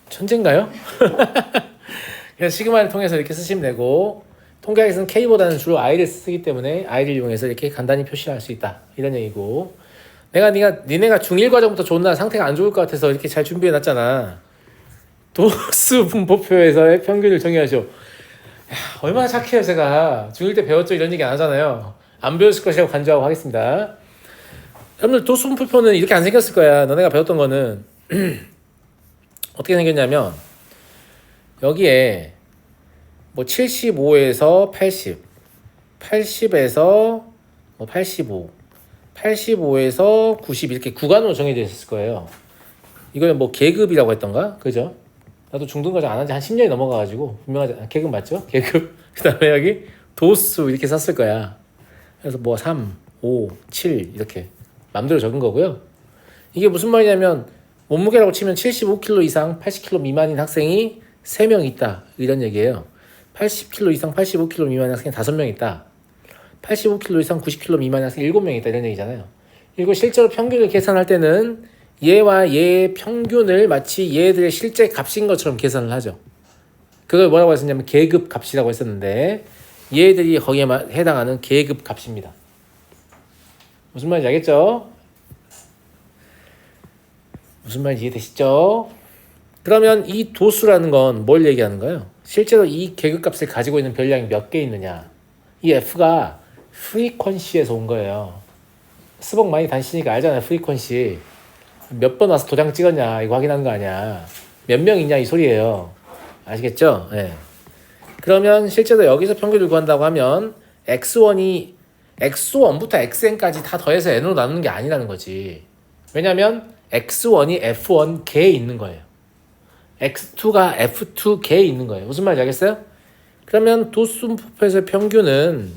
천재인가요? 그래서 시그마를 통해서 이렇게 쓰시면 되고, 통계학에서는 K보다는 주로 I를 쓰기 때문에 I를 이용해서 이렇게 간단히 표시할 수 있다, 이런 얘기고, 니네가 중1 과정부터 존나 상태가 안 좋을 것 같아서 이렇게 잘 준비해 놨잖아. 도수 분포표에서의 평균을 정의하죠. 야, 얼마나 착해요. 제가 중1 때 배웠죠. 이런 얘기 안 하잖아요. 안 배웠을 것이라고 간주하고 하겠습니다. 여러분들 도수 분포표는 이렇게 안 생겼을 거야. 너네가 배웠던 거는 어떻게 생겼냐면, 여기에 뭐 75에서 80, 80에서 뭐 85, 85에서 90 이렇게 구간으로 정해져 있을 거예요. 이거는 뭐 계급이라고 했던가? 그죠? 나도 중등과정 안 한 지 한 10년이 넘어가가지고 분명하지. 계급 맞죠? 계급. 그 다음에 여기 도수 이렇게 썼을 거야. 그래서 뭐 3, 5, 7 이렇게 맘대로 적은 거고요. 이게 무슨 말이냐면, 몸무게라고 치면 75kg 이상 80kg 미만인 학생이 3명 있다, 이런 얘기예요. 80kg 이상 85kg 미만인 학생이 5명 있다. 85kg 이상 90kg 미만인 학생이 7명 있다, 이런 얘기잖아요. 그리고 실제로 평균을 계산할 때는 얘와 얘의 평균을 마치 얘들의 실제 값인 것처럼 계산을 하죠. 그걸 뭐라고 했었냐면 계급 값이라고 했었는데, 얘들이 거기에 해당하는 계급 값입니다. 무슨 말인지 알겠죠? 무슨 말인지 이해되시죠? 그러면 이 도수라는 건 뭘 얘기하는가요? 실제로 이 계급값을 가지고 있는 별량이 몇 개 있느냐. 이 F가 프리퀀시에서 온 거예요. 스벅 많이 다니시니까 알잖아요. 프리퀀시. 몇 번 와서 도장 찍었냐 이거 확인하는 거 아니야. 몇 명 있냐 이 소리예요. 아시겠죠? 네. 그러면 실제로 여기서 평균을 구한다고 하면 X1부터 XN까지 다 더해서 N으로 나누는 게 아니라는 거지. 왜냐면 X1이 F1 개에 있는 거예요. X2가 F2 개에 있는 거예요. 무슨 말인지 알겠어요? 그러면 도수분포표에서의 평균은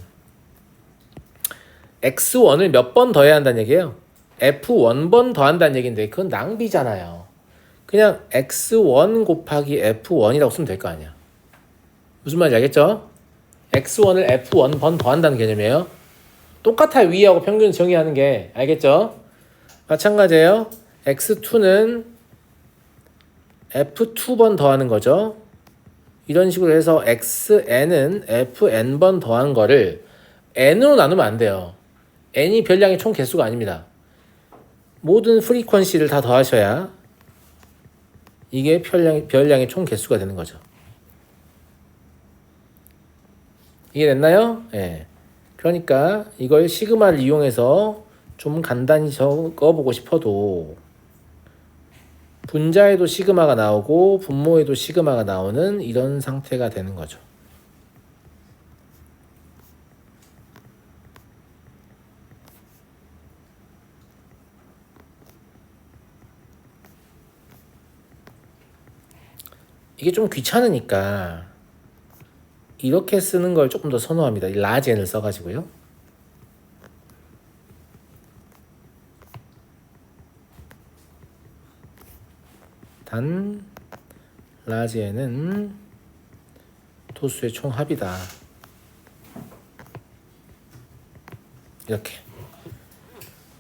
X1을 몇 번 더해야 한다는 얘기예요. F1번 더한다는 얘기인데 그건 낭비잖아요. 그냥 X1 곱하기 F1이라고 쓰면 될 거 아니야. 무슨 말인지 알겠죠? X1을 F1번 더한다는 개념이에요. 똑같아요. 위하고 평균 정의하는 게. 알겠죠? 마찬가지예요. X2는 F2번 더하는 거죠. 이런 식으로 해서 XN은 FN번 더한 거를 N으로 나누면 안 돼요. N이 별량의 총 개수가 아닙니다. 모든 프리퀀시를 다 더하셔야 이게 별량의 총 개수가 되는 거죠. 이해됐나요? 네. 그러니까 이걸 시그마를 이용해서 좀 간단히 적어보고 싶어도 분자에도 시그마가 나오고 분모에도 시그마가 나오는 이런 상태가 되는 거죠. 이게 좀 귀찮으니까 이렇게 쓰는 걸 조금 더 선호합니다. 이 라지 n을 써가지고요. 단 라지 n은 도수의 총합이다. 이렇게.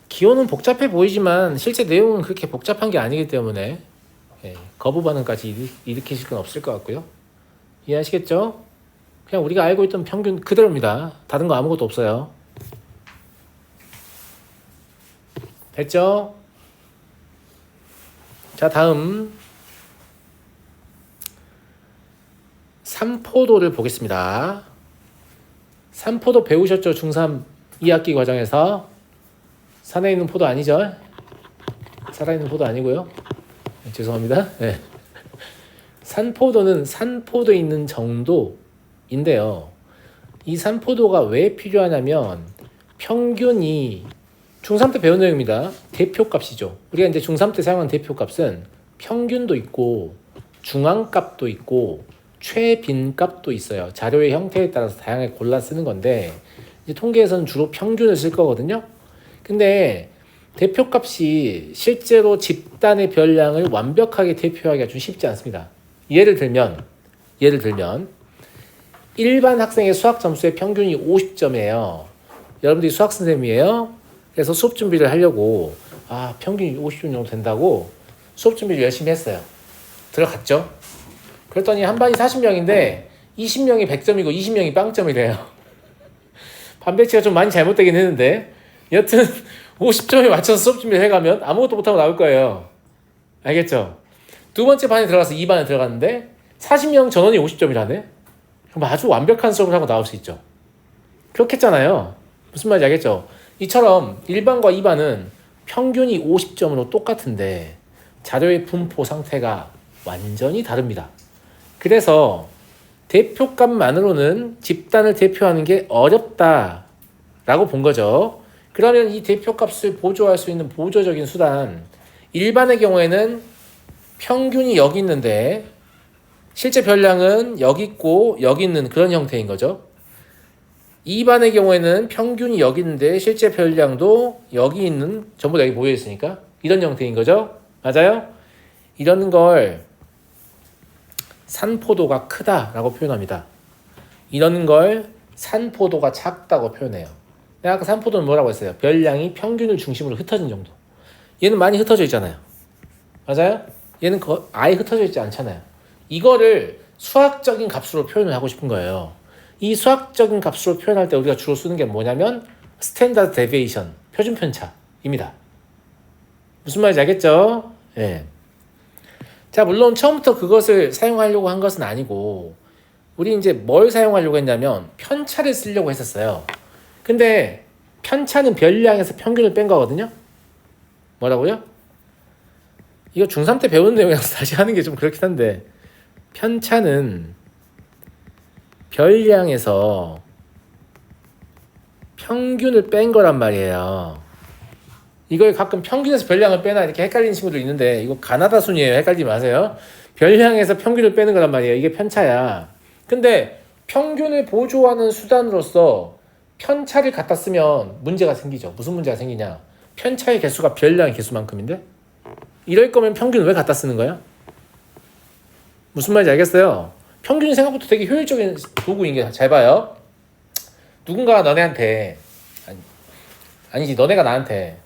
기호는 복잡해 보이지만 실제 내용은 그렇게 복잡한 게 아니기 때문에 거부 반응까지 일으키실 건 없을 것 같고요. 이해하시겠죠? 그냥 우리가 알고 있던 평균 그대로입니다. 다른 거 아무것도 없어요. 됐죠? 자, 다음 3포도를 보겠습니다. 3포도 배우셨죠? 중3 2학기 과정에서. 산에 있는 포도 아니죠? 살아있는 포도 아니고요. 죄송합니다. 네. 산포도는 산포도에 있는 정도인데요. 이 산포도가 왜 필요하냐면 평균이 중3 때 배운 내용입니다. 대표값이죠. 우리가 이제 중3 때 사용한 대표값은 평균도 있고 중앙값도 있고 최빈값도 있어요. 자료의 형태에 따라서 다양하게 골라 쓰는 건데 이제 통계에서는 주로 평균을 쓸 거거든요. 근데 대표값이 실제로 집단의 별량을 완벽하게 대표하기가 좀 쉽지 않습니다. 예를 들면 일반 학생의 수학 점수의 평균이 50점이에요. 여러분들이 수학 선생님이에요. 그래서 수업 준비를 하려고 평균이 50점 정도 된다고 수업 준비를 열심히 했어요. 들어갔죠. 그랬더니 한 반이 40명인데 20명이 100점이고 20명이 빵점이래요. 반 배치가 좀 많이 잘못되긴 했는데 여튼 50점에 맞춰서 수업 준비를 해가면 아무것도 못하고 나올 거예요. 알겠죠? 두 번째 반에 들어가서 2반에 들어갔는데 40명 전원이 50점이라네? 그럼 아주 완벽한 수업을 하고 나올 수 있죠. 그렇겠잖아요. 무슨 말인지 알겠죠? 이처럼 1반과 2반은 평균이 50점으로 똑같은데 자료의 분포 상태가 완전히 다릅니다. 그래서 대표값만으로는 집단을 대표하는 게 어렵다라고 본 거죠. 그러면 이 대표값을 보조할 수 있는 보조적인 수단, 1반의 경우에는 평균이 여기 있는데 실제 별량은 여기 있고 여기 있는 그런 형태인 거죠. 2반의 경우에는 평균이 여기 있는데 실제 별량도 여기 있는, 전부 다 여기 모여 있으니까 이런 형태인 거죠. 맞아요? 이런 걸 산포도가 크다라고 표현합니다. 이런 걸 산포도가 작다고 표현해요. 내가 아까 산포도는 뭐라고 했어요? 별량이 평균을 중심으로 흩어진 정도. 얘는 많이 흩어져 있잖아요. 맞아요? 얘는 아예 흩어져 있지 않잖아요. 이거를 수학적인 값으로 표현을 하고 싶은 거예요. 이 수학적인 값으로 표현할 때 우리가 주로 쓰는 게 뭐냐면 스탠다드 데비에이션, 표준 편차입니다. 무슨 말인지 알겠죠? 예. 자, 물론 처음부터 그것을 사용하려고 한 것은 아니고 우리 이제 뭘 사용하려고 했냐면 편차를 쓰려고 했었어요. 근데 편차는 별량에서 평균을 뺀 거거든요. 뭐라고요? 이거 중3 때 배우는 내용이라서 다시 하는 게 좀 그렇긴 한데 편차는 별량에서 평균을 뺀 거란 말이에요. 이걸 가끔 평균에서 별량을 빼나 이렇게 헷갈리는 친구들 있는데 이거 가나다 순이에요. 헷갈리지 마세요. 별량에서 평균을 빼는 거란 말이에요. 이게 편차야. 근데 평균을 보조하는 수단으로서 편차를 갖다 쓰면 문제가 생기죠. 무슨 문제가 생기냐? 편차의 개수가 별량의 개수만큼인데 이럴 거면 평균을 왜 갖다 쓰는 거야? 무슨 말인지 알겠어요? 평균이 생각보다 되게 효율적인 도구인 게 잘 봐요. 누군가 너네한테 아니지 너네가 나한테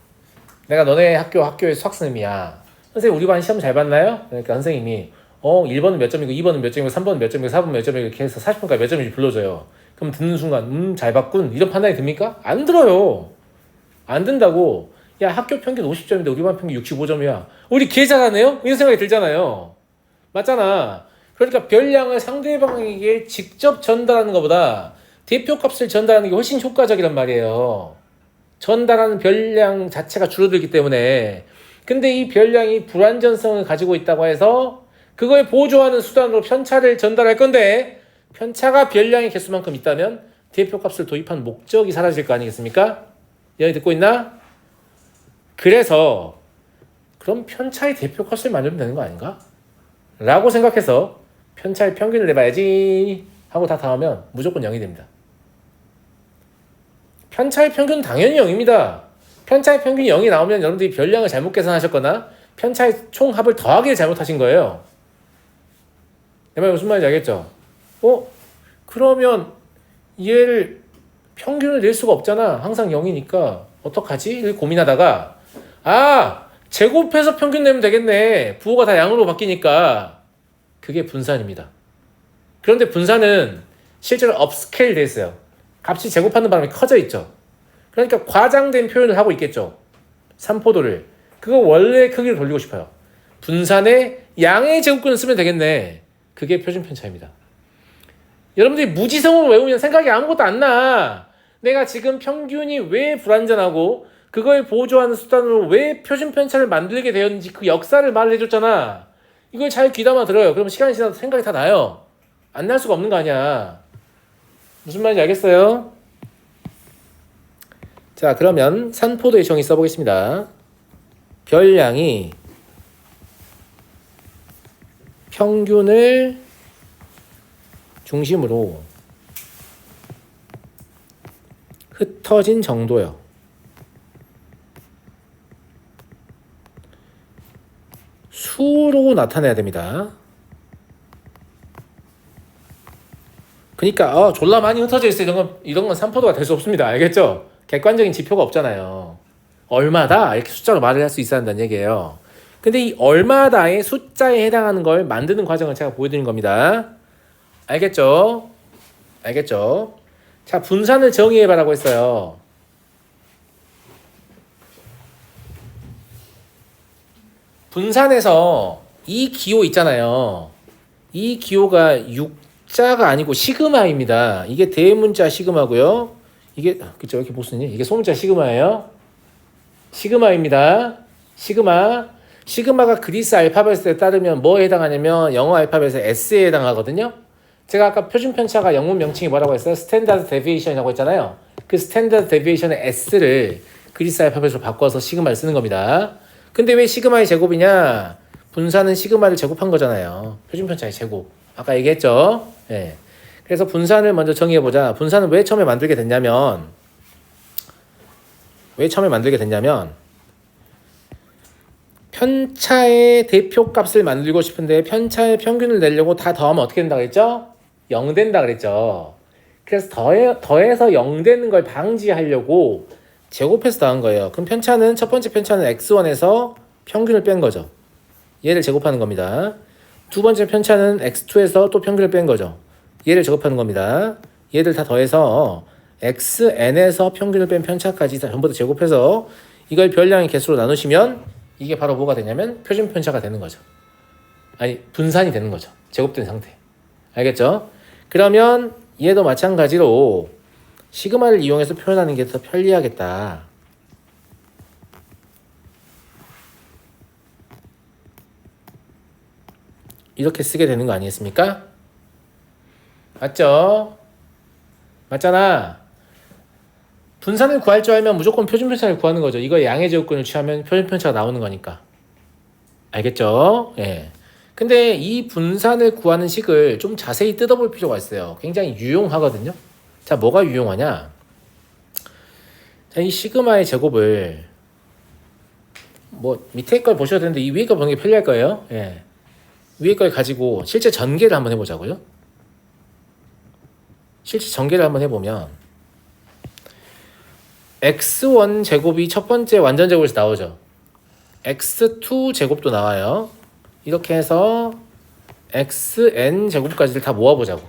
내가 너네 학교의 수학선생님이야. 선생님 우리 반 시험 잘 봤나요? 그러니까 선생님이 1번은 몇 점이고 2번은 몇 점이고 3번은 몇 점이고 4번은 몇 점이고 이렇게 해서 40분까지 몇 점인지 불러줘요. 그럼 듣는 순간 잘 봤군 이런 판단이 듭니까? 안 들어요. 안 든다고. 야 학교 평균 50점인데 우리 반 평균 65점이야. 우리 개 잘하네요? 이런 생각이 들잖아요. 맞잖아. 그러니까 별량을 상대방에게 직접 전달하는 것보다 대표값을 전달하는 게 훨씬 효과적이란 말이에요. 전달하는 별량 자체가 줄어들기 때문에. 근데 이 별량이 불완전성을 가지고 있다고 해서 그거에 보조하는 수단으로 편차를 전달할 건데 편차가 별량의 개수만큼 있다면 대표값을 도입한 목적이 사라질 거 아니겠습니까? 여기 듣고 있나? 그래서 그럼 편차의 대표값을 만들면 되는 거 아닌가? 라고 생각해서 편차의 평균을 내봐야지 하고 다 하면 무조건 0이 됩니다. 편차의 평균은 당연히 0입니다. 편차의 평균이 0이 나오면 여러분들이 별량을 잘못 계산하셨거나 편차의 총합을 더하기를 잘못하신 거예요. 내 말 무슨 말인지 알겠죠? 그러면 얘를 평균을 낼 수가 없잖아. 항상 0이니까 어떡하지? 이렇게 고민하다가 제곱해서 평균 내면 되겠네. 부호가 다 양으로 바뀌니까. 그게 분산입니다. 그런데 분산은 실제로 업스케일 돼 있어요. 값이 제곱하는 바람에 커져 있죠. 그러니까 과장된 표현을 하고 있겠죠. 산포도를. 그거 원래 크기를 돌리고 싶어요. 분산의 양의 제곱근을 쓰면 되겠네. 그게 표준 편차입니다. 여러분들이 무지성으로 외우면 생각이 아무것도 안 나. 내가 지금 평균이 왜 불완전하고 그거에 보조하는 수단으로 왜 표준 편차를 만들게 되었는지 그 역사를 말을 해줬잖아. 이걸 잘 귀담아 들어요. 그럼 시간이 지나도 생각이 다 나요. 안 날 수가 없는 거 아니야. 무슨 말인지 알겠어요? 자, 그러면 산포도의 정의 써보겠습니다. 별량이 평균을 중심으로 흩어진 정도요. 수로 나타내야 됩니다. 그러니까 졸라 많이 흩어져 있어요. 이런 건 산포도가 될 수 없습니다. 알겠죠? 객관적인 지표가 없잖아요. 얼마다 이렇게 숫자로 말을 할 수 있어야 한다는 얘기예요. 근데 이 얼마다의 숫자에 해당하는 걸 만드는 과정을 제가 보여드린 겁니다. 알겠죠? 알겠죠? 자, 분산을 정의해봐라고 했어요. 분산에서 이 기호 있잖아요. 이 기호가 6자가 아니고 시그마입니다. 이게 대문자 시그마고요. 이게 그쵸? 이렇게 못 쓰니? 이게 소문자 시그마예요. 시그마입니다. 시그마. 시그마가 그리스 알파벳에 따르면 뭐에 해당하냐면 영어 알파벳의 S에 해당하거든요. 제가 아까 표준 편차가 영문 명칭이 뭐라고 했어요? 스탠다드 데비에이션이라고 했잖아요. 그 스탠다드 데비에이션의 S를 그리스 알파벳으로 바꿔서 시그마를 쓰는 겁니다. 근데 왜 시그마의 제곱이냐? 분산은 시그마를 제곱한 거잖아요. 표준 편차의 제곱. 아까 얘기했죠? 예. 그래서 분산을 먼저 정의해보자. 분산은 왜 처음에 만들게 됐냐면 편차의 대표값을 만들고 싶은데 편차의 평균을 내려고 다 더하면 어떻게 된다 그랬죠? 0 된다 그랬죠. 그래서 더해서 0 되는 걸 방지하려고 제곱해서 더한 거예요. 그럼 편차는 첫 번째 편차는 x1에서 평균을 뺀 거죠. 얘를 제곱하는 겁니다. 두 번째 편차는 x2에서 또 평균을 뺀 거죠. 얘를 제곱하는 겁니다. 얘들 다 더해서 xn에서 평균을 뺀 편차까지 전부 다 제곱해서 이걸 별량의 개수로 나누시면 이게 바로 뭐가 되냐면 표준 편차가 되는 거죠. 아니, 분산이 되는 거죠. 제곱된 상태. 알겠죠? 그러면 얘도 마찬가지로 시그마를 이용해서 표현하는 게 더 편리하겠다. 이렇게 쓰게 되는 거 아니겠습니까? 맞죠? 맞잖아. 분산을 구할 줄 알면 무조건 표준 편차를 구하는 거죠. 이거 양의 제곱근을 취하면 표준 편차가 나오는 거니까. 알겠죠? 예. 근데 이 분산을 구하는 식을 좀 자세히 뜯어볼 필요가 있어요. 굉장히 유용하거든요. 자, 뭐가 유용하냐? 자, 이 시그마의 제곱을 뭐 밑에 걸 보셔도 되는데 이 위에 걸 보는 게 편리할 거예요. 예. 위에 걸 가지고 실제 전개를 한번 해보자고요. 실제 전개를 한번 해보면 x1 제곱이 첫 번째 완전 제곱에서 나오죠. x2 제곱도 나와요. 이렇게 해서 xn 제곱까지를 다 모아보자고.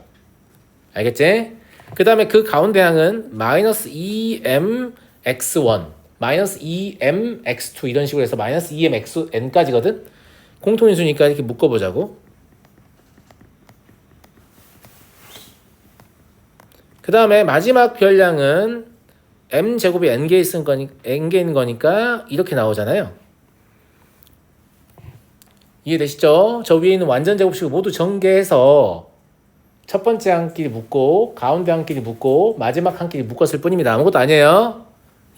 알겠지? 그 다음에 그 가운데 항은 마이너스 2m x1 마이너스 2m x2 이런 식으로 해서 마이너스 2m xn까지거든. 공통인수니까 이렇게 묶어보자고. 그 다음에 마지막 별량은 m 제곱이 n개인 거니까 이렇게 나오잖아요. 이해되시죠? 저 위에 있는 완전 제곱식을 모두 전개해서 첫 번째 한끼리 묶고 가운데 한끼리 묶고 마지막 한끼리 묶었을 뿐입니다. 아무것도 아니에요.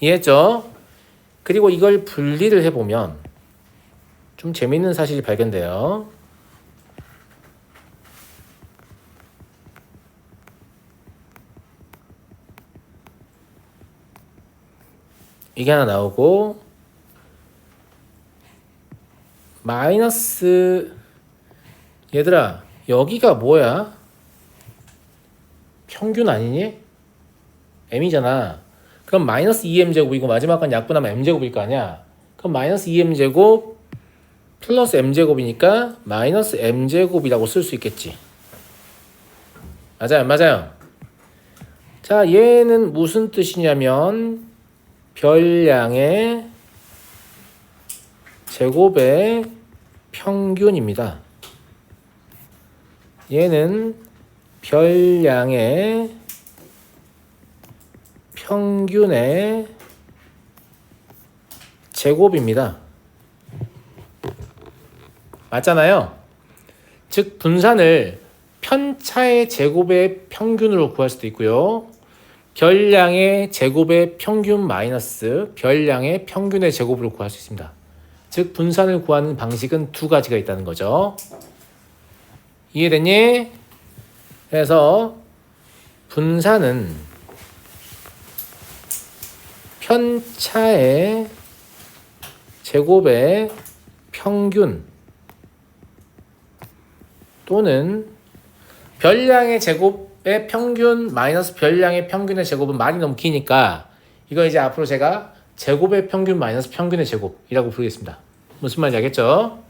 이해했죠? 그리고 이걸 분리를 해보면 좀 재밌는 사실이 발견돼요. 이게 하나 나오고 마이너스 얘들아 여기가 뭐야? 평균 아니니? m이잖아. 그럼 마이너스 2m제곱이고 마지막 건 약분하면 m제곱일 거 아니야? 그럼 마이너스 2m제곱 플러스 m제곱이니까 마이너스 m제곱이라고 쓸 수 있겠지. 맞아요? 맞아요? 자, 얘는 무슨 뜻이냐면 별량의 제곱의 평균입니다. 얘는 별량의 평균의 제곱입니다. 맞잖아요. 즉 분산을 편차의 제곱의 평균으로 구할 수도 있고요. 별량의 제곱의 평균 마이너스 별량의 평균의 제곱으로 구할 수 있습니다. 즉 분산을 구하는 방식은 두 가지가 있다는 거죠. 이해됐니? 그래서 분산은 편차의 제곱의 평균 또는 별량의 제곱의 평균 마이너스 별량의 평균의 제곱은 말이 너무 기니까 이거 이제 앞으로 제가 제곱의 평균 마이너스 평균의 제곱이라고 부르겠습니다. 무슨 말인지 알겠죠?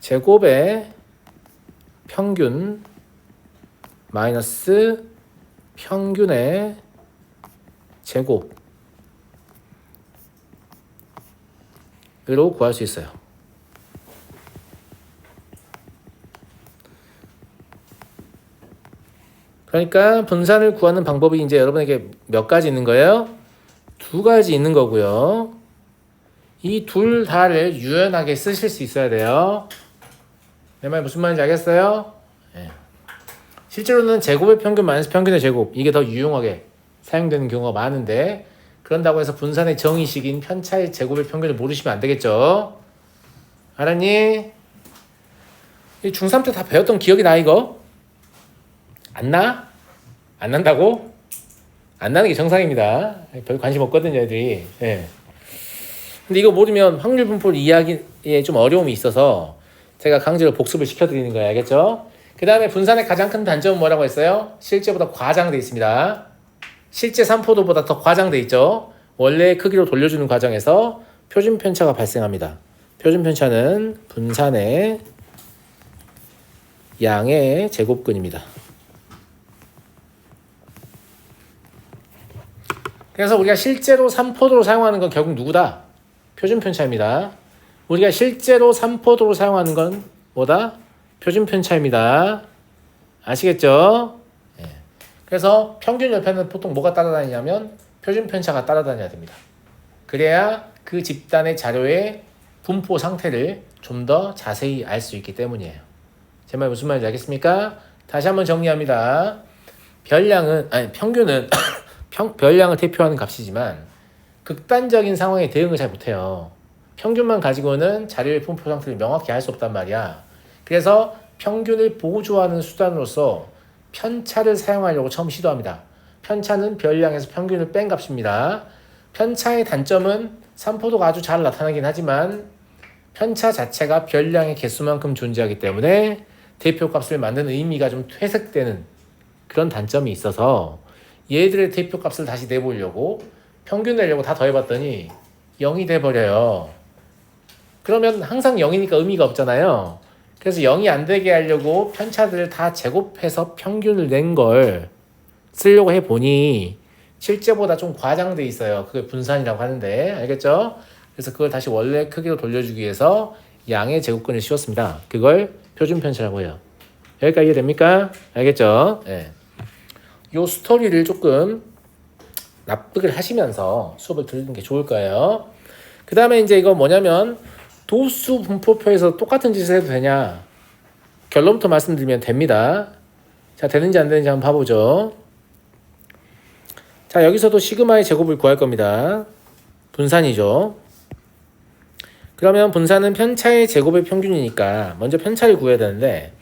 제곱의 평균 마이너스 평균의 제곱으로 구할 수 있어요. 그러니까 분산을 구하는 방법이 이제 여러분에게 몇 가지 있는 거예요? 두 가지 있는 거고요. 이 둘 다를 유연하게 쓰실 수 있어야 돼요. 내 말 무슨 말인지 알겠어요? 네. 실제로는 제곱의 평균 마이너스 평균의 제곱, 이게 더 유용하게 사용되는 경우가 많은데, 그런다고 해서 분산의 정의식인 편차의 제곱의 평균을 모르시면 안 되겠죠? 알았니? 중3 때 다 배웠던 기억이 나 이거? 안 나? 안 난다고? 안 나는 게 정상입니다. 별 관심 없거든요, 애들이. 네. 근데 이거 모르면 확률 분포를 이해하기에 좀 어려움이 있어서 제가 강제로 복습을 시켜드리는 거예요. 알겠죠? 그 다음에 분산의 가장 큰 단점은 뭐라고 했어요? 실제보다 과장돼 있습니다. 실제 산포도보다 더 과장돼 있죠? 원래의 크기로 돌려주는 과정에서 표준 편차가 발생합니다. 표준 편차는 분산의 양의 제곱근입니다. 그래서 우리가 실제로 산포도로 사용하는 건 결국 누구다? 표준 편차입니다. 우리가 실제로 산포도로 사용하는 건 뭐다? 표준 편차입니다. 아시겠죠? 네. 그래서 평균 열편은 보통 뭐가 따라다니냐면 표준 편차가 따라다녀야 됩니다. 그래야 그 집단의 자료의 분포 상태를 좀 더 자세히 알 수 있기 때문이에요. 제 말 무슨 말인지 알겠습니까? 다시 한번 정리합니다. 평균은 별량을 대표하는 값이지만 극단적인 상황에 대응을 잘 못해요. 평균만 가지고는 자료의 분포 상태를 명확히 알 수 없단 말이야. 그래서 평균을 보조하는 수단으로서 편차를 사용하려고 처음 시도합니다. 편차는 별량에서 평균을 뺀 값입니다. 편차의 단점은 산포도가 아주 잘 나타나긴 하지만 편차 자체가 별량의 개수만큼 존재하기 때문에 대표값을 만드는 의미가 좀 퇴색되는 그런 단점이 있어서 얘들의 대표값을 다시 내보려고 평균 내려고 다 더해봤더니 0이 돼버려요. 그러면 항상 0이니까 의미가 없잖아요. 그래서 0이 안 되게 하려고 편차들을 다 제곱해서 평균을 낸 걸 쓰려고 해보니 실제보다 좀 과장돼 있어요. 그걸 분산이라고 하는데 알겠죠? 그래서 그걸 다시 원래 크기로 돌려주기 위해서 양의 제곱근을 씌웠습니다. 그걸 표준 편차라고 해요. 여기까지 이해됩니까? 알겠죠? 네. 요 스토리를 조금 납득을 하시면서 수업을 들으는 게 좋을 거예요. 그 다음에 이제 이거 뭐냐면 도수 분포표에서 똑같은 짓을 해도 되냐? 결론부터 말씀드리면 됩니다. 자, 되는지 안 되는지 한번 봐보죠. 자, 여기서도 시그마의 제곱을 구할 겁니다. 분산이죠. 그러면 분산은 편차의 제곱의 평균이니까 먼저 편차를 구해야 되는데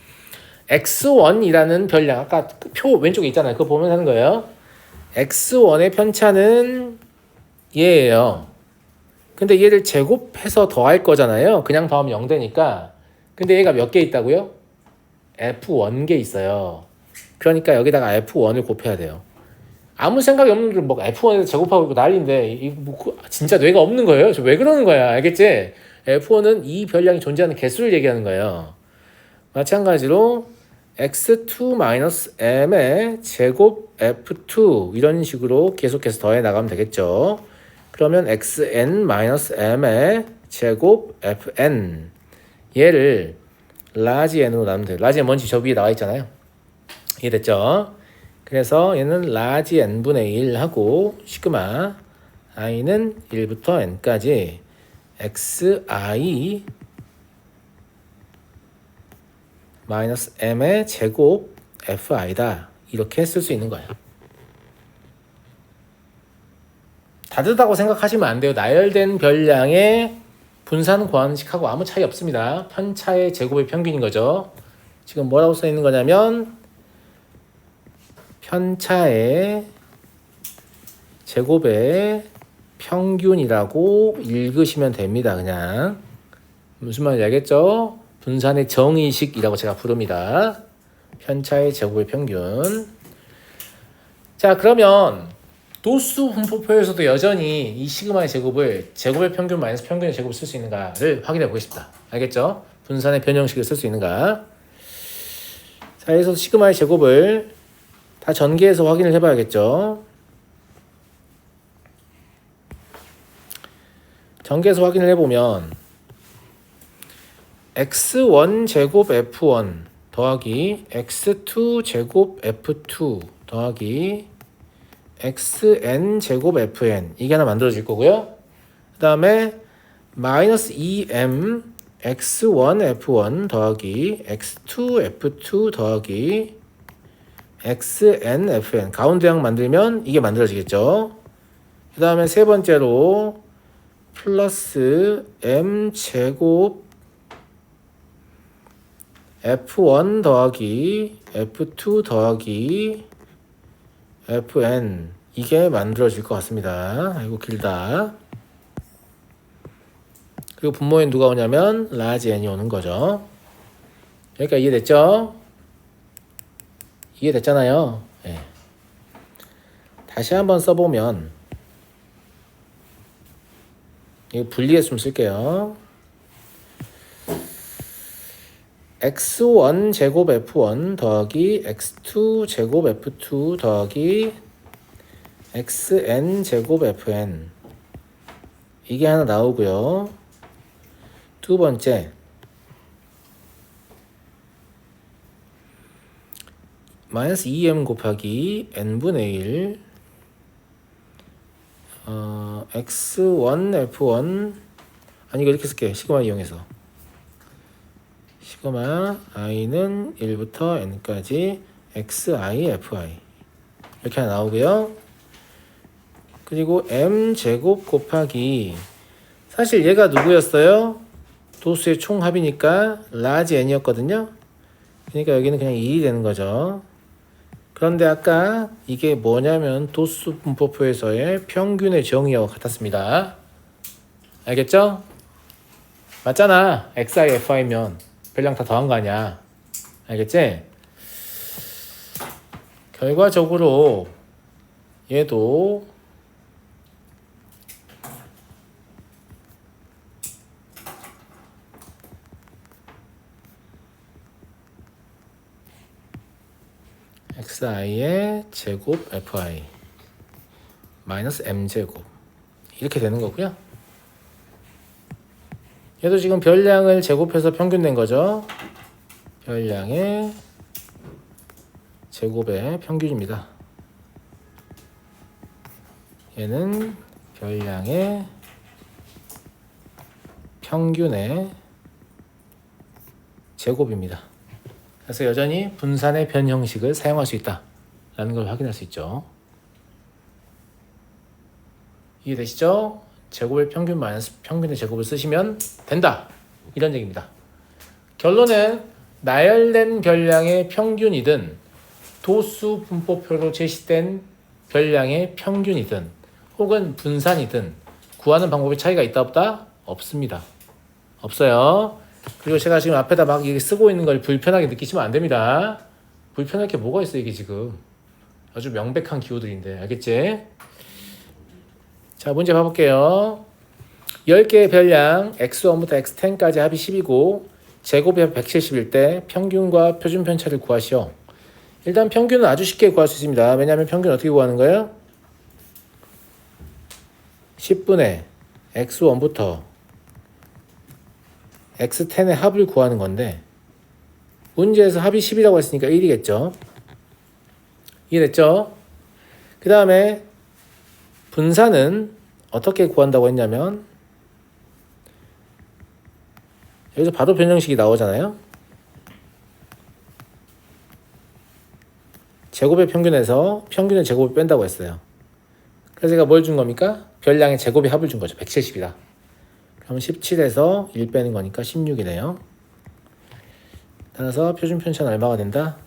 x1이라는 별량, 아까 표 왼쪽에 있잖아요. 그거 보면 하는 거예요. x1의 편차는 얘예요. 근데 얘를 제곱해서 더할 거잖아요. 그냥 더하면 0 되니까. 근데 얘가 몇 개 있다고요? f1개 있어요. 그러니까 여기다가 f1을 곱해야 돼요. 아무 생각이 없는 게 뭐 f1에서 제곱하고 있고 난리인데 뭐 진짜 뇌가 없는 거예요. 왜 그러는 거야? 알겠지? f1은 이 별량이 존재하는 개수를 얘기하는 거예요. 마찬가지로 x2-m의 제곱 f2 이런 식으로 계속해서 더해 나가면 되겠죠. 그러면 xn-m의 제곱 fn 얘를 라지 n으로 나누면 돼요. 라지 n 뭔지 저 위에 나와 있잖아요. 이해됐죠? 그래서 얘는 라지 n분의 1 하고 시그마 i는 1부터 n까지 xi 마이너스 m의 제곱 fi다. 이렇게 쓸 수 있는 거예요. 다르다고 생각하시면 안 돼요. 나열된 별량의 분산 구하는식하고 아무 차이 없습니다. 편차의 제곱의 평균인 거죠. 지금 뭐라고 써 있는 거냐면 편차의 제곱의 평균이라고 읽으시면 됩니다. 그냥 무슨 말인지 알겠죠? 분산의 정의식이라고 제가 부릅니다. 편차의 제곱의 평균. 자, 그러면 도수 분포표에서도 여전히 이 시그마의 제곱을 제곱의 평균 마이너스 평균의 제곱을 쓸 수 있는가를 확인해 보겠습니다. 알겠죠? 분산의 변형식을 쓸 수 있는가. 자, 여기서 시그마의 제곱을 다 전개해서 확인을 해봐야겠죠. 전개해서 확인을 해보면 x1 제곱 f1 더하기 x2 제곱 f2 더하기 xn 제곱 fn 이게 하나 만들어질 거고요. 그 다음에 마이너스 2m x1 f1 더하기 x2 f2 더하기 xn fn 가운데항 만들면 이게 만들어지겠죠. 그 다음에 세 번째로 플러스 m 제곱 f1 더하기 f2 더하기 fn 이게 만들어질 것 같습니다. 아이고 길다. 그리고 분모에 누가 오냐면 라지 n이 오는 거죠. 그러니까 이해됐죠? 이해됐잖아요. 네. 다시 한번 써보면 이거 분리해서 좀 쓸게요. x1 제곱 f1 더하기 x2 제곱 f2 더하기 xn 제곱 fn 이게 하나 나오고요. 두 번째 마이너스 2m 곱하기 n분의 1 x1 f1 아니 이거 이렇게 쓸게. 시그마 이용해서 시그마 i는 1부터 n까지 xi fi 이렇게 하나 나오고요. 그리고 m 제곱 곱하기 사실 얘가 누구였어요? 도수의 총합이니까 라지 n이었거든요. 그러니까 여기는 그냥 2이 되는 거죠. 그런데 아까 이게 뭐냐면 도수 분포표에서의 평균의 정의와 같았습니다. 알겠죠? 맞잖아. xi fi면 별량 다 더한 거 아니야. 알겠지? 결과적으로 얘도 xi의 제곱 fi 마이너스 m제곱 이렇게 되는 거고요. 얘도 지금 별량을 제곱해서 평균 낸 거죠. 별량의 제곱의 평균입니다. 얘는 별량의 평균의 제곱입니다. 그래서 여전히 분산의 변형식을 사용할 수 있다라는 걸 확인할 수 있죠. 이해되시죠? 제곱의 평균 마이너스 평균의 제곱을 쓰시면 된다. 이런 얘기입니다. 결론은 나열된 별량의 평균이든 도수 분포표로 제시된 별량의 평균이든 혹은 분산이든 구하는 방법의 차이가 있다 없다? 없습니다. 없어요. 그리고 제가 지금 앞에다 막 이게 쓰고 있는 걸 불편하게 느끼시면 안 됩니다. 불편할 게 뭐가 있어 이게 지금. 아주 명백한 기호들인데 알겠지? 자 문제 봐볼게요. 10개의 별량 x1부터 x10까지 합이 10이고 제곱이 170일 때 평균과 표준 편차를 구하시오. 일단 평균은 아주 쉽게 구할 수 있습니다. 왜냐하면 평균 어떻게 구하는 거예요? 10분의 x1부터 x10의 합을 구하는 건데 문제에서 합이 10이라고 했으니까 1이겠죠. 이해됐죠? 그 다음에 분산은 어떻게 구한다고 했냐면 여기서 바로 변형식이 나오잖아요. 제곱의 평균에서 평균의 제곱을 뺀다고 했어요. 그래서 제가 뭘 준 겁니까? 별량의 제곱의 합을 준 거죠. 170이다. 그러면 17에서 1 빼는 거니까 16이네요. 따라서 표준 편차는 얼마가 된다?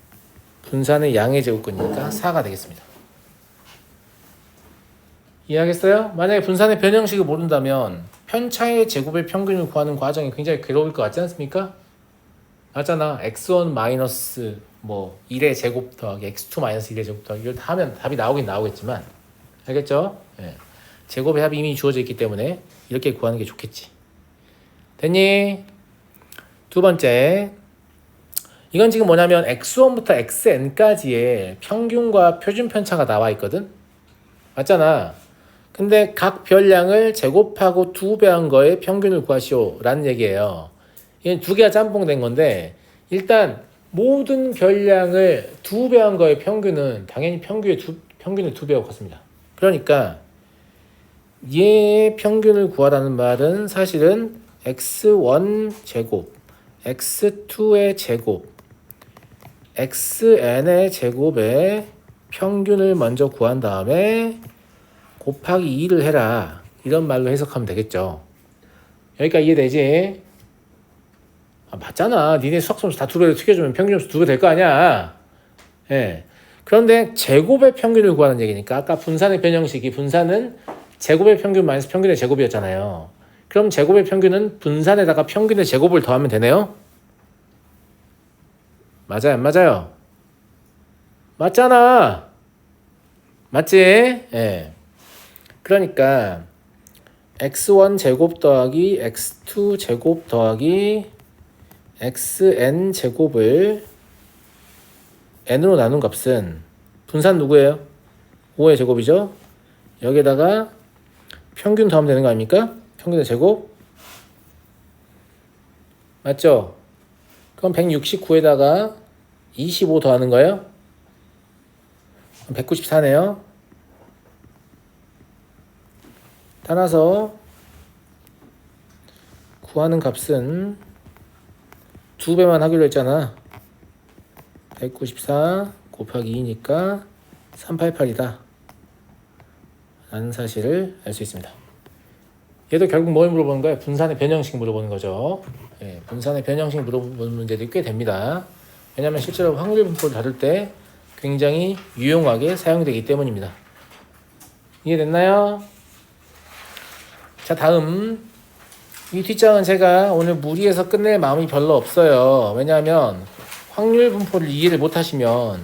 분산의 양의 제곱근이니까 4가 되겠습니다. 이해하겠어요? 만약에 분산의 변형식을 모른다면 편차의 제곱의 평균을 구하는 과정이 굉장히 괴로울 것 같지 않습니까? 맞잖아. x1 마이너스 1의 제곱 더하기 x2 마이너스 1의 제곱 더하기 이걸 다 하면 답이 나오긴 나오겠지만 알겠죠? 예. 제곱의 합이 이미 주어져 있기 때문에 이렇게 구하는 게 좋겠지. 됐니? 두 번째, 이건 지금 뭐냐면 x1부터 xn까지의 평균과 표준 편차가 나와 있거든. 맞잖아. 근데 각 별량을 제곱하고 2배한 거의 평균을 구하시오 라는 얘기예요. 이건 두 개가 짬뽕된 건데, 일단 모든 별량을 2배한 거의 평균은 당연히 평균의 2배하고 같습니다. 그러니까 얘의 평균을 구하라는 말은 사실은 x1 제곱, x2의 제곱, xn의 제곱의 평균을 먼저 구한 다음에 곱하기 2를 해라. 이런 말로 해석하면 되겠죠. 여기까지 이해되지? 맞잖아. 니네 수학점수 다 2배로 튀겨주면 평균점수 2배 될 거 아니야. 예. 그런데 제곱의 평균을 구하는 얘기니까 아까 분산의 변형식이 분산은 제곱의 평균 마이너스 평균의 제곱이었잖아요. 그럼 제곱의 평균은 분산에다가 평균의 제곱을 더하면 되네요. 맞아요, 안 맞아요? 맞잖아. 맞지? 예. 그러니까 x1 제곱 더하기 x2 제곱 더하기 xn 제곱을 n으로 나눈 값은 분산 누구예요? 5의 제곱이죠? 여기에다가 평균 더하면 되는 거 아닙니까? 평균의 제곱 맞죠? 그럼 169에다가 25 더하는 거예요? 194네요. 따라서 구하는 값은 2배만 하기로 했잖아. 194 곱하기 2니까 388이다 라는 사실을 알 수 있습니다. 얘도 결국 뭘 물어보는 거예요? 분산의 변형식 물어보는 거죠. 예, 분산의 변형식 물어보는 문제들이 꽤 됩니다. 왜냐하면 실제로 확률 분포를 다룰 때 굉장히 유용하게 사용되기 때문입니다. 이해됐나요? 자, 다음 이 뒷장은 제가 오늘 무리해서 끝낼 마음이 별로 없어요. 왜냐하면 확률 분포를 이해를 못하시면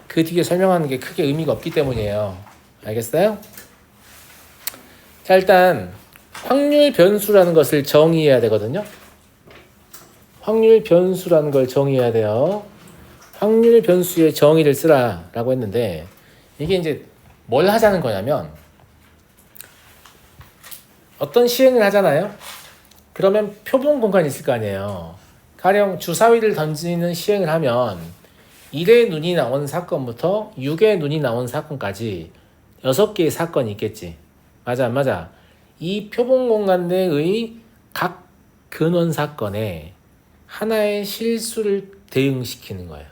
그 뒤에 설명하는 게 크게 의미가 없기 때문이에요. 알겠어요? 자, 일단 확률 변수라는 것을 정의해야 되거든요. 확률 변수라는 걸 정의해야 돼요. 확률 변수의 정의를 쓰라 라고 했는데 이게 이제 뭘 하자는 거냐면 어떤 시행을 하잖아요. 그러면 표본 공간이 있을 거 아니에요. 가령 주사위를 던지는 시행을 하면 1의 눈이 나온 사건부터 6의 눈이 나온 사건까지 6개의 사건이 있겠지. 맞아 안 맞아? 이 표본 공간 내의 각 근원 사건에 하나의 실수를 대응시키는 거예요.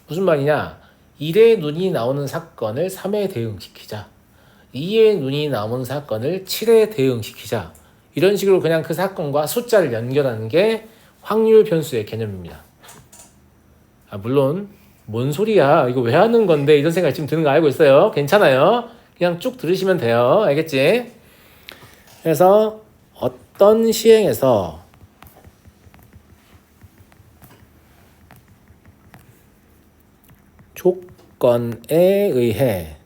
무슨 말이냐? 1의 눈이 나오는 사건을 3에 대응시키자. 2의 눈이 나오는 사건을 7에 대응시키자. 이런 식으로 그냥 그 사건과 숫자를 연결하는 게 확률 변수의 개념입니다. 물론 뭔 소리야? 이거 왜 하는 건데? 이런 생각이 지금 드는 거 알고 있어요. 괜찮아요. 그냥 쭉 들으시면 돼요. 알겠지? 그래서 어떤 시행에서 조건에 의해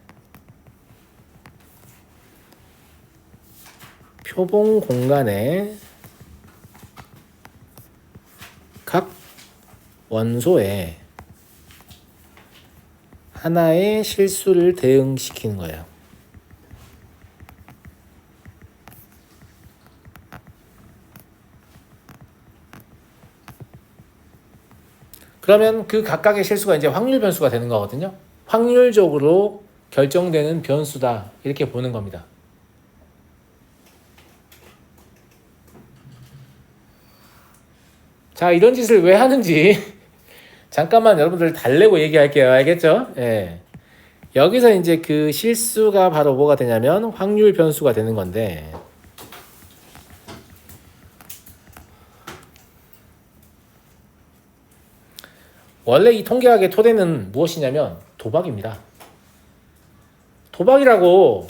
표본 공간의 각 원소에 하나의 실수를 대응시키는 거예요. 그러면 그 각각의 실수가 이제 확률 변수가 되는 거거든요. 확률적으로 결정되는 변수다. 이렇게 보는 겁니다. 자, 이런 짓을 왜 하는지 잠깐만 여러분들 달래고 얘기할게요. 알겠죠? 예. 여기서 이제 그 실수가 바로 뭐가 되냐면 확률 변수가 되는 건데 원래 이 통계학의 토대는 무엇이냐면 도박입니다. 도박이라고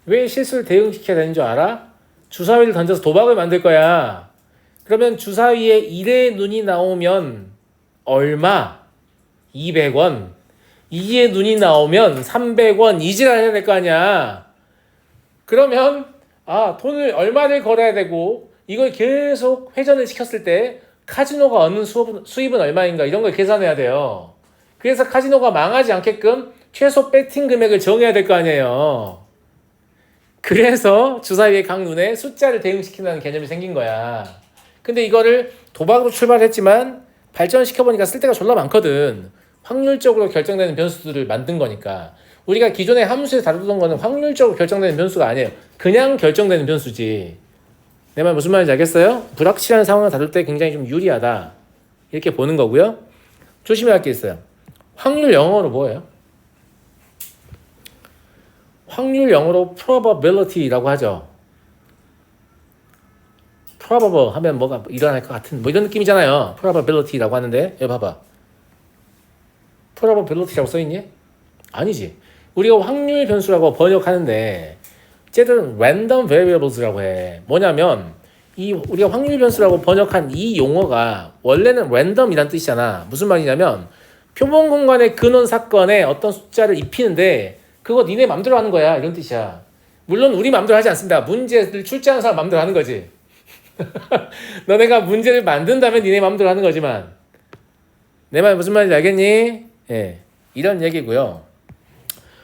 왜 실수를 대응시켜야 되는 줄 알아? 주사위를 던져서 도박을 만들 거야. 그러면 주사위에 1의 눈이 나오면 얼마? 200원. 2의 눈이 나오면 300원 이지랄 해야 될 거 아니야. 그러면 돈을 얼마를 걸어야 되고 이걸 계속 회전을 시켰을 때 카지노가 얻는 수입은 얼마인가 이런 걸 계산해야 돼요. 그래서 카지노가 망하지 않게끔 최소 배팅 금액을 정해야 될 거 아니에요. 그래서 주사위의 각 눈에 숫자를 대응시킨다는 개념이 생긴 거야. 근데 이거를 도박으로 출발했지만 발전시켜보니까 쓸 데가 졸라 많거든. 확률적으로 결정되는 변수들을 만든 거니까. 우리가 기존에 함수에 다루던 거는 확률적으로 결정되는 변수가 아니에요. 그냥 결정되는 변수지. 내 말 무슨 말인지 알겠어요? 불확실한 상황을 다룰 때 굉장히 좀 유리하다. 이렇게 보는 거고요. 조심해야 할 게 있어요. 확률 영어로 뭐예요? 확률 영어로 probability라고 하죠. probable 하면 뭐가 일어날 것 같은 뭐 이런 느낌이잖아요. probability라고 하는데 여기 봐봐. probability라고 써있니? 아니지. 우리가 확률 변수라고 번역하는데 쟤들은 random variables라고 해. 뭐냐면 이 우리가 확률 변수라고 번역한 이 용어가 원래는 random이란 뜻이잖아. 무슨 말이냐면 표본 공간의 근원 사건에 어떤 숫자를 입히는데 그거 니네 맘대로 하는 거야. 이런 뜻이야. 물론 우리 맘대로 하지 않습니다. 문제를 출제하는 사람 맘대로 하는 거지. 너네가 문제를 만든다면 니네 맘대로 하는 거지만 내 말 무슨 말인지 알겠니? 예, 이런 얘기고요.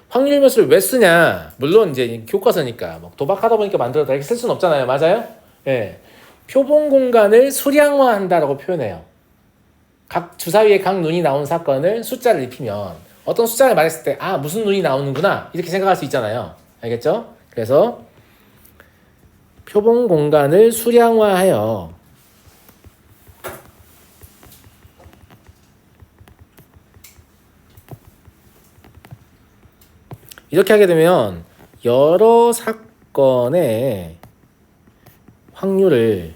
확률 변수를 왜 쓰냐? 물론 이제 교과서니까 뭐 도박하다 보니까 만들었다 이렇게 쓸 수는 없잖아요. 맞아요? 예, 표본 공간을 수량화한다라고 표현해요. 각 주사위에 각 눈이 나온 사건을 숫자를 입히면 어떤 숫자를 말했을 때 무슨 눈이 나오는구나 이렇게 생각할 수 있잖아요. 알겠죠? 그래서 표본 공간을 수량화하여 이렇게 하게 되면 여러 사건의 확률을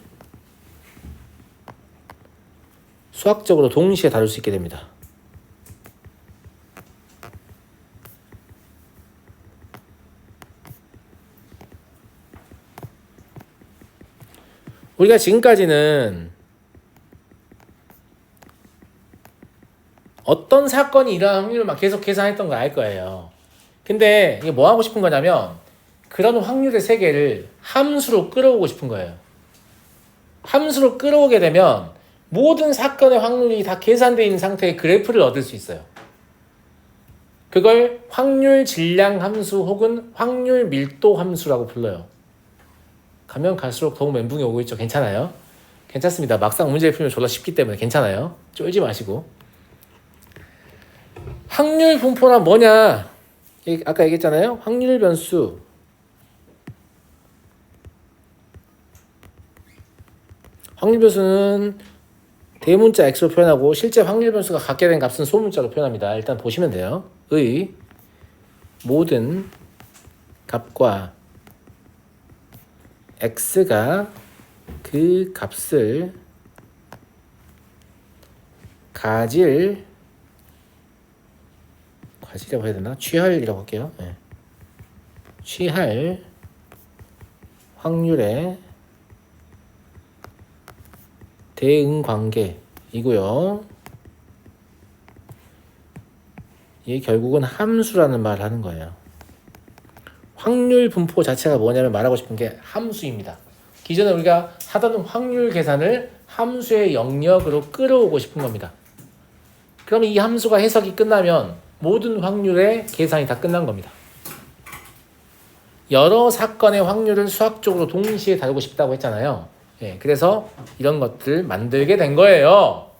수학적으로 동시에 다룰 수 있게 됩니다. 우리가 지금까지는 어떤 사건이 일어날 확률을 막 계속 계산했던 거 알 거예요. 근데 이게 뭐 하고 싶은 거냐면 그런 확률의 세계를 함수로 끌어오고 싶은 거예요. 함수로 끌어오게 되면 모든 사건의 확률이 다 계산되어 있는 상태의 그래프를 얻을 수 있어요. 그걸 확률 질량 함수 혹은 확률 밀도 함수라고 불러요. 가면 갈수록 더욱 멘붕이 오고 있죠. 괜찮아요? 괜찮습니다. 막상 문제를 풀면 졸라 쉽기 때문에 괜찮아요. 쫄지 마시고. 확률 분포란 뭐냐? 아까 얘기했잖아요. 확률 변수. 확률 변수는 대문자 x로 표현하고 실제 확률 변수가 갖게 된 값은 소문자로 표현합니다. 일단 보시면 돼요. 의 모든 값과 x가 그 값을 가지라고 해야 되나? 취할이라고 할게요. 네. 취할 확률의 대응 관계이고요. 이게 결국은 함수라는 말을 하는 거예요. 확률 분포 자체가 뭐냐면 말하고 싶은 게 함수입니다. 기존에 우리가 하던 확률 계산을 함수의 영역으로 끌어오고 싶은 겁니다. 그럼 이 함수가 해석이 끝나면 모든 확률의 계산이 다 끝난 겁니다. 여러 사건의 확률을 수학적으로 동시에 다루고 싶다고 했잖아요. 예, 그래서 이런 것들 만들게 된 거예요.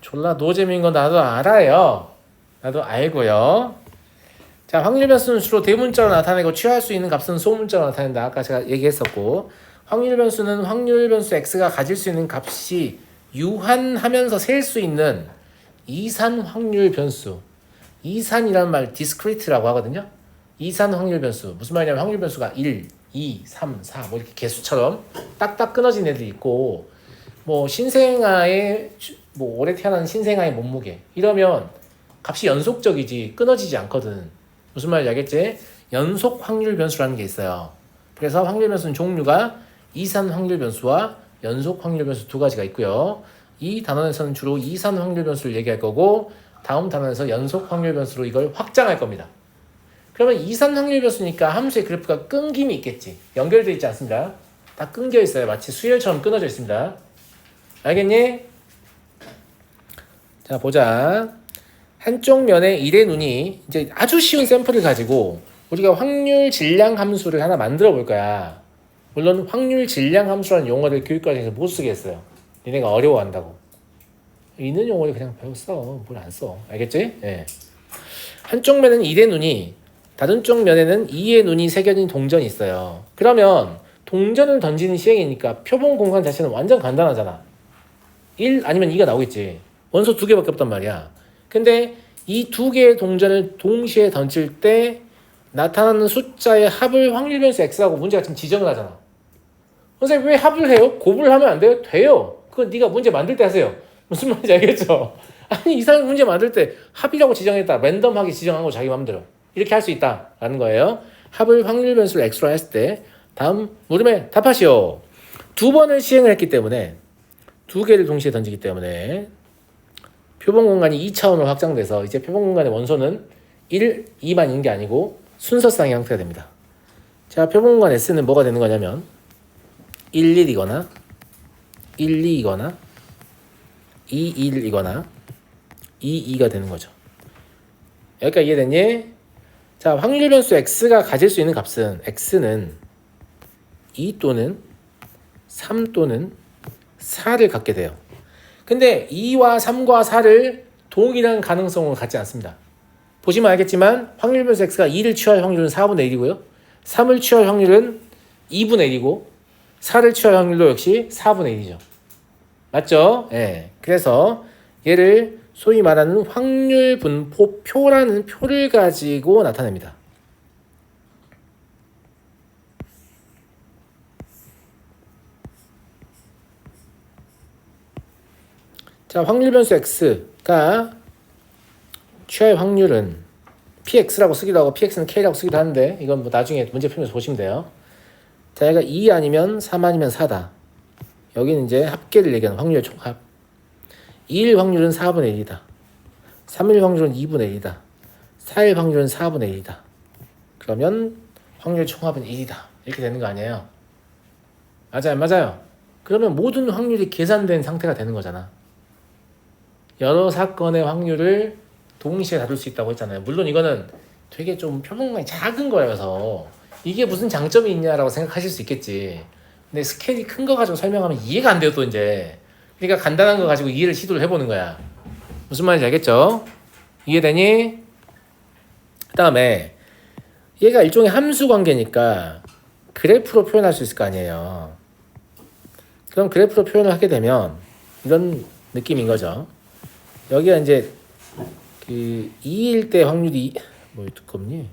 졸라 노잼인 건 나도 알아요. 나도 알고요. 자, 확률 변수는 주로 대문자로 나타내고 취할 수 있는 값은 소문자로 나타낸다. 아까 제가 얘기했었고, 확률 변수는 확률 변수 x가 가질 수 있는 값이 유한하면서 셀 수 있는 이산 확률 변수. 이산이라는 말 discrete라고 하거든요. 이산 확률 변수. 무슨 말이냐면 확률 변수가 1, 2, 3, 4 뭐 이렇게 개수처럼 딱딱 끊어진 애들이 있고, 뭐 신생아의 뭐 올해 태어난 신생아의 몸무게 이러면 값이 연속적이지 끊어지지 않거든. 무슨 말인지 알겠지? 연속 확률 변수라는 게 있어요. 그래서 확률 변수는 종류가 이산 확률 변수와 연속 확률 변수 두 가지가 있고요. 이 단원에서는 주로 이산 확률 변수를 얘기할 거고, 다음 단원에서 연속 확률 변수로 이걸 확장할 겁니다. 그러면 이산 확률 변수니까 함수의 그래프가 끊김이 있겠지. 연결되어 있지 않습니다. 다 끊겨 있어요. 마치 수열처럼 끊어져 있습니다. 알겠니? 자, 보자. 한쪽 면에 1의 눈이 이제 아주 쉬운 샘플을 가지고 우리가 확률 질량 함수를 하나 만들어 볼 거야. 물론 확률 질량 함수라는 용어를 교육과정에서 못 쓰게 했어요. 니네가 어려워한다고. 있는 용어를 그냥 배웠어. 뭘 안 써. 알겠지? 예. 한쪽 면에는 1의 눈이, 다른 쪽 면에는 2의 눈이 새겨진 동전이 있어요. 그러면 동전을 던지는 시행이니까 표본 공간 자체는 완전 간단하잖아. 1 아니면 2가 나오겠지. 원소 2개밖에 없단 말이야. 근데 이 2개의 동전을 동시에 던질 때 나타나는 숫자의 합을 확률 변수 x하고 문제가 지금 지정을 하잖아. 선생님 왜 합을 해요? 곱을 하면 안 돼요? 돼요. 그건 네가 문제 만들 때 하세요. 무슨 말인지 알겠죠? 아니 이상한 문제 만들 때 합이라고 지정했다. 랜덤하게 지정한 거 자기 맘대로. 이렇게 할 수 있다라는 거예요. 합을 확률 변수를 x로 했을 때 다음 물음에 답하시오. 2번을 시행을 했기 때문에 2개를 동시에 던지기 때문에 표본 공간이 2차원으로 확장돼서 이제 표본 공간의 원소는 1, 2만 있는 게 아니고 순서쌍의 형태가 됩니다. 자, 표본 공간 S는 뭐가 되는 거냐면 1, 1이거나 1, 2이거나 2, 1이거나 2, 2가 되는 거죠. 여기까지 이해됐니? 자, 확률 변수 X가 가질 수 있는 값은 X는 2 또는 3 또는 4를 갖게 돼요. 근데 2와 3과 4를 동일한 가능성을 갖지 않습니다. 보시면 알겠지만 확률 변수 x가 2를 취할 확률은 4분의 1이고요. 3을 취할 확률은 2분의 1이고 4를 취할 확률도 역시 4분의 1이죠. 맞죠? 예. 그래서 얘를 소위 말하는 확률 분포표라는 표를 가지고 나타냅니다. 자, 확률 변수 x가 취할 확률은 px라고 쓰기도 하고 px는 k라고 쓰기도 하는데 이건 뭐 나중에 문제 풀면서 보시면 돼요. 자, 얘가 2 아니면 3 아니면 4다. 여기는 이제 합계를 얘기하는 확률 총합. 2일 확률은 4분의 1이다. 3일 확률은 2분의 1이다. 4일 확률은 4분의 1이다. 그러면 확률 총합은 1이다. 이렇게 되는 거 아니에요? 맞아요, 맞아요. 그러면 모든 확률이 계산된 상태가 되는 거잖아. 여러 사건의 확률을 동시에 다룰 수 있다고 했잖아요. 물론 이거는 되게 좀 표본공간이 작은 거여서 이게 무슨 장점이 있냐라고 생각하실 수 있겠지. 근데 스케일이 큰 거 가지고 설명하면 이해가 안 돼요, 또 이제. 그러니까 간단한 거 가지고 이해를 시도를 해보는 거야. 무슨 말인지 알겠죠? 이해되니? 그 다음에 얘가 일종의 함수 관계니까 그래프로 표현할 수 있을 거 아니에요. 그럼 그래프로 표현을 하게 되면 이런 느낌인 거죠. 여기가 이제 그 2일 때 확률이 뭐 두껍니?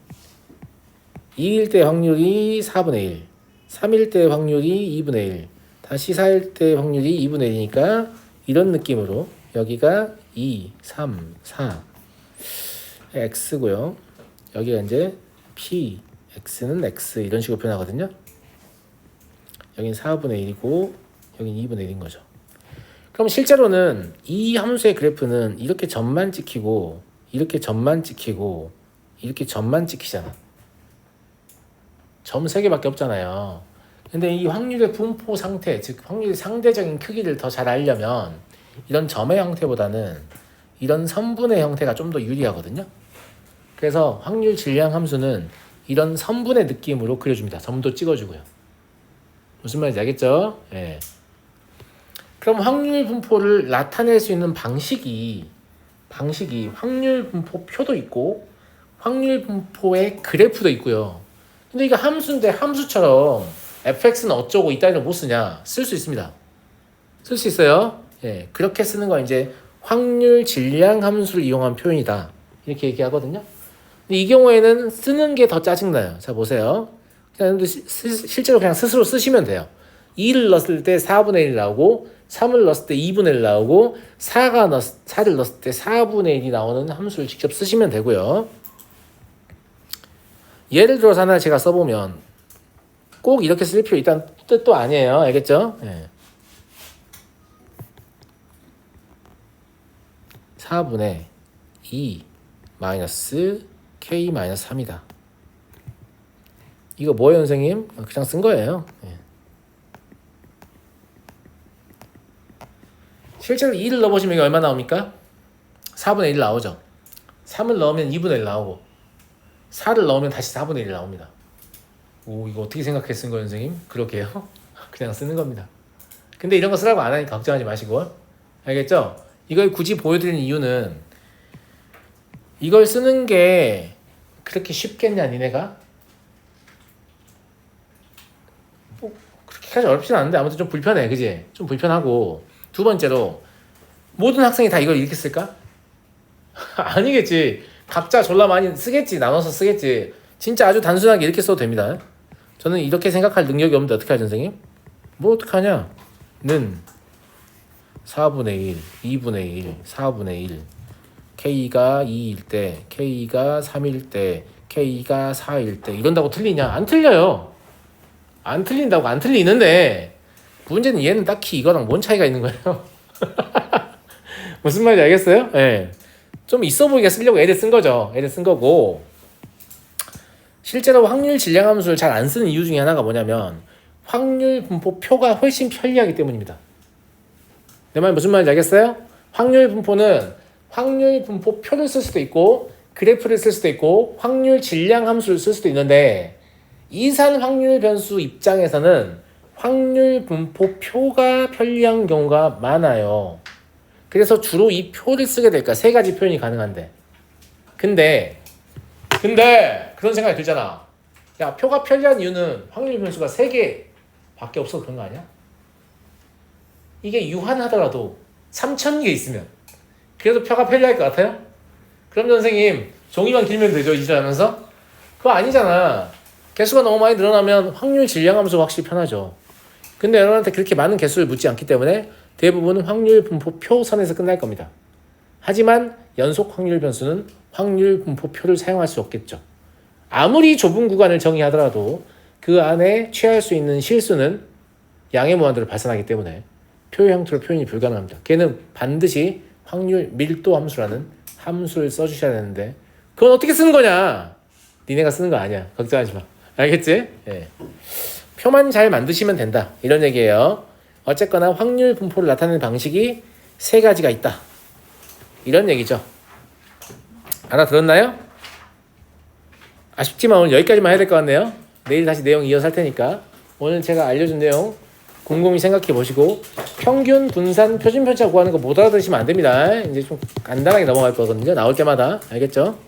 2일 때 확률이 4분의 1, 3일 때 확률이 2분의 1, 다시 4일 때 확률이 2분의 1이니까 이런 느낌으로 여기가 2, 3, 4 x고요. 여기가 이제 p, x는 x 이런 식으로 표현하거든요. 여긴 4분의 1이고 여긴 2분의 1인 거죠. 그럼 실제로는 이 함수의 그래프는 이렇게 점만 찍히고 이렇게 점만 찍히고 이렇게 점만 찍히잖아. 점 3개밖에 없잖아요. 근데 이 확률의 분포 상태, 즉 확률의 상대적인 크기를 더 잘 알려면 이런 점의 형태보다는 이런 선분의 형태가 좀 더 유리하거든요. 그래서 확률 질량 함수는 이런 선분의 느낌으로 그려줍니다. 점도 찍어주고요. 무슨 말인지 알겠죠? 예. 그럼 확률 분포를 나타낼 수 있는 방식이 확률 분포 표도 있고 확률 분포의 그래프도 있고요. 근데 이게 함수인데 함수처럼 fx는 어쩌고 이따위로 못 쓰냐? 쓸 수 있습니다. 쓸 수 있어요. 예, 그렇게 쓰는 건 이제 확률 질량 함수를 이용한 표현이다. 이렇게 얘기하거든요. 근데 이 경우에는 쓰는 게 더 짜증나요. 자, 보세요. 그냥 실제로 그냥 스스로 쓰시면 돼요. 2를 넣었을 때 4분의 1 나오고 3을 넣었을 때 2분의 1 나오고 4를 넣었을 때 4분의 1이 나오는 함수를 직접 쓰시면 되고요. 예를 들어서 하나 제가 써보면 꼭 이렇게 쓸 필요 있다는 뜻도 아니에요. 알겠죠? 예. 4분의 2 마이너스 K 마이너스 3이다. 이거 뭐예요, 선생님? 그냥 쓴 거예요. 예. 실제로 2를 넣어보시면 이게 얼마 나옵니까? 4분의 1 나오죠. 3을 넣으면 2분의 1 나오고 4를 넣으면 다시 4분의 1 나옵니다. 오, 이거 어떻게 생각해 쓴 거예요, 선생님? 그러게요. 그냥 쓰는 겁니다. 근데 이런 거 쓰라고 안 하니까 걱정하지 마시고. 알겠죠? 이걸 굳이 보여드리는 이유는 이걸 쓰는 게 그렇게 쉽겠냐, 니네가? 뭐 그렇게까지 어렵진 않은데 아무튼 좀 불편해, 그지? 좀 불편하고. 두 번째로 모든 학생이 다 이걸 이렇게 쓸까? 아니겠지. 각자 졸라 많이 쓰겠지. 나눠서 쓰겠지. 진짜 아주 단순하게 이렇게 써도 됩니다. 저는 이렇게 생각할 능력이 없는데 어떻게 하죠, 선생님? 뭐 어떡하냐? 는 4분의 1, 2분의 1, 4분의 1 K가 2일 때, K가 3일 때, K가 4일 때 이런다고 틀리냐? 안 틀려요. 안 틀린다고 안 틀리는데 문제는 얘는 딱히 이거랑 뭔 차이가 있는 거예요? 무슨 말인지 알겠어요? 예. 좀 있어 보이게 쓰려고 애들 쓴 거죠. 애들 쓴 거고 실제로 확률 질량 함수를 잘 안 쓰는 이유 중에 하나가 뭐냐면 확률 분포 표가 훨씬 편리하기 때문입니다. 내 말 무슨 말인지 알겠어요? 확률 분포는 확률 분포 표를 쓸 수도 있고 그래프를 쓸 수도 있고 확률 질량 함수를 쓸 수도 있는데 이산 확률 변수 입장에서는 확률 분포 표가 편리한 경우가 많아요. 그래서 주로 이 표를 쓰게 될까? 세 가지 표현이 가능한데 근데 그런 생각이 들잖아. 야, 표가 편리한 이유는 확률 변수가 3개 밖에 없어서 그런 거 아니야? 이게 유한하더라도 3,000개 있으면 그래도 표가 편리할 것 같아요? 그럼 선생님 종이만 길면 되죠, 이질하면서? 그거 아니잖아. 개수가 너무 많이 늘어나면 확률 질량 함수가 확실히 편하죠. 근데 여러분한테 그렇게 많은 개수를 묻지 않기 때문에 대부분은 확률 분포 표 선에서 끝날 겁니다. 하지만 연속 확률 변수는 확률 분포 표를 사용할 수 없겠죠. 아무리 좁은 구간을 정의하더라도 그 안에 취할 수 있는 실수는 양의 무한대로 발산하기 때문에 표의 형태로 표현이 불가능합니다. 걔는 반드시 확률 밀도 함수라는 함수를 써주셔야 되는데 그건 어떻게 쓰는 거냐? 니네가 쓰는 거 아니야. 걱정하지 마. 알겠지? 예. 표만 잘 만드시면 된다. 이런 얘기예요. 어쨌거나 확률 분포를 나타내는 방식이 3가지가 있다. 이런 얘기죠. 알아들었나요? 아쉽지만 오늘 여기까지만 해야 될 것 같네요. 내일 다시 내용 이어서 할 테니까 오늘 제가 알려준 내용 곰곰이 생각해 보시고 평균, 분산, 표준 편차 구하는 거 못 알아들으시면 안 됩니다. 이제 좀 간단하게 넘어갈 거거든요. 나올 때마다. 알겠죠?